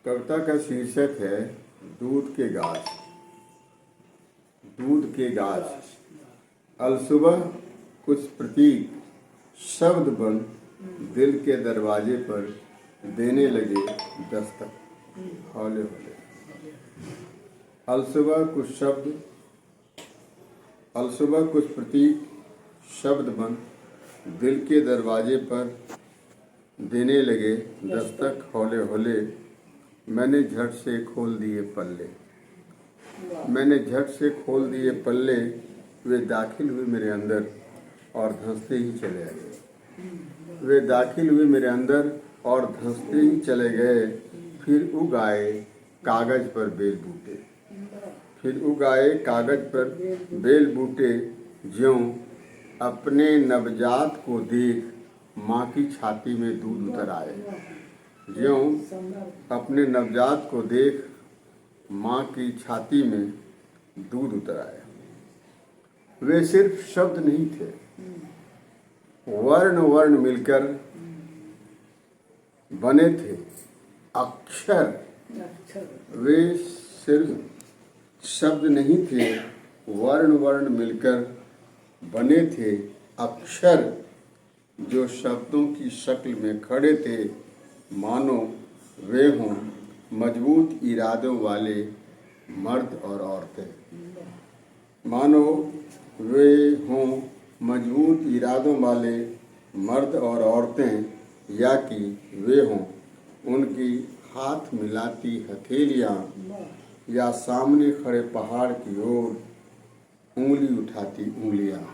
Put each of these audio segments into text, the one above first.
कविता का शीर्षक है दूध के गाछ। दूध के गाछ अलसुबह कुछ प्रतीक शब्द बन दिल के दरवाजे पर देने लगे दस्तक हौले हौले। अलसुबह कुछ प्रतीक शब्द बन दिल के दरवाजे पर देने लगे दस्तक हौले हौले। मैंने झट से खोल दिए पल्ले, वे दाखिल हुए मेरे अंदर और धंसते ही चले गए। फिर उग आए कागज पर बेल बूटे, ज्यों अपने नवजात को देख माँ की छाती में दूध उतर आए। अपने नवजात को देख माँ की छाती में दूध उतर आया। वे सिर्फ शब्द नहीं थे, वर्ण मिलकर बने थे अक्षर। वे सिर्फ शब्द नहीं थे, वर्ण मिलकर बने थे अक्षर, जो शब्दों की शक्ल में खड़े थे, मानो वे हों मजबूत इरादों वाले मर्द और औरतें, या कि वे हों उनकी हाथ मिलाती हथेलियाँ, या सामने खड़े पहाड़ की ओर उंगली उठाती उंगलियाँ।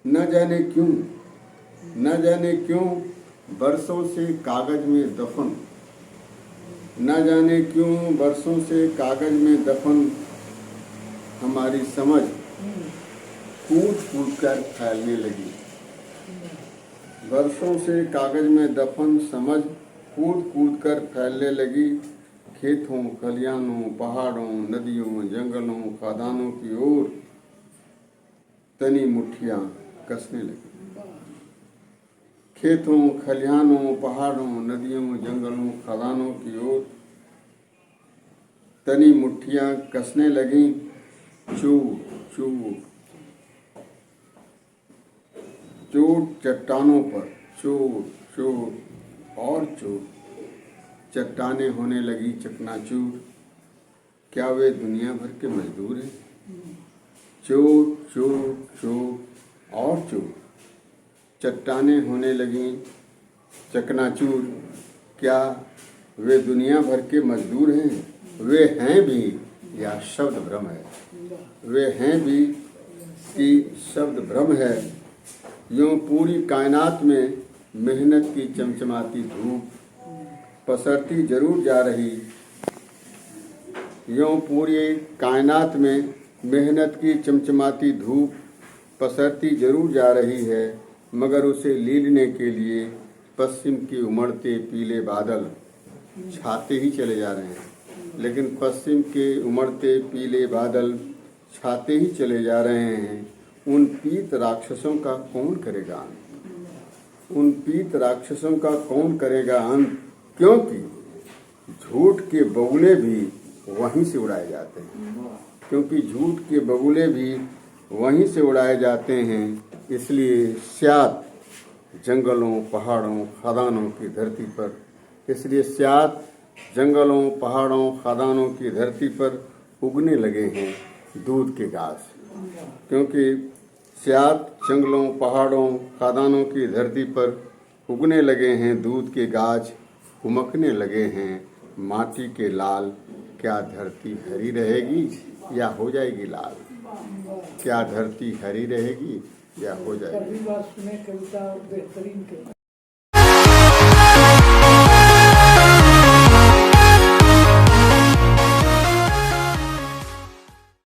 न जाने क्यों बरसों से कागज में दफन हमारी समझ कूद कर फैलने लगी। खेतों, खलिहानों, पहाड़ों, नदियों, जंगलों, खदानों की ओर तनी मुट्ठियाँ कसने लगी। चोट चट्टानों पर चोट और चोट, चट्टानें होने लगी चकनाचूर। क्या वे दुनिया भर के मजदूर हैं? चोट और चोट, चट्टानें होने लगी चकनाचूर। क्या वे दुनिया भर के मजदूर हैं? वे हैं भी या शब्द भ्रम है। यूं पूरी कायनात में मेहनत की चमचमाती धूप पसरती जरूर जा रही है, मगर उसे लीलने के लिए पश्चिम के उमड़ते पीले बादल छाते ही चले जा रहे हैं। लेकिन पश्चिम के उमड़ते पीले बादल छाते ही चले जा रहे हैं। उन पीत राक्षसों का कौन करेगा अंत? क्योंकि झूठ के बगुले भी वहीं से उड़ाए जाते हैं। इसलिए स्यात जंगलों, पहाड़ों, खदानों की धरती पर उगने लगे हैं दूध के गाछ। क्योंकि स्यात जंगलों, पहाड़ों, खदानों की धरती पर उगने लगे हैं दूध के गाछ, उमकने लगे हैं माटी के लाल। क्या धरती हरी रहेगी या हो जाएगी लाल?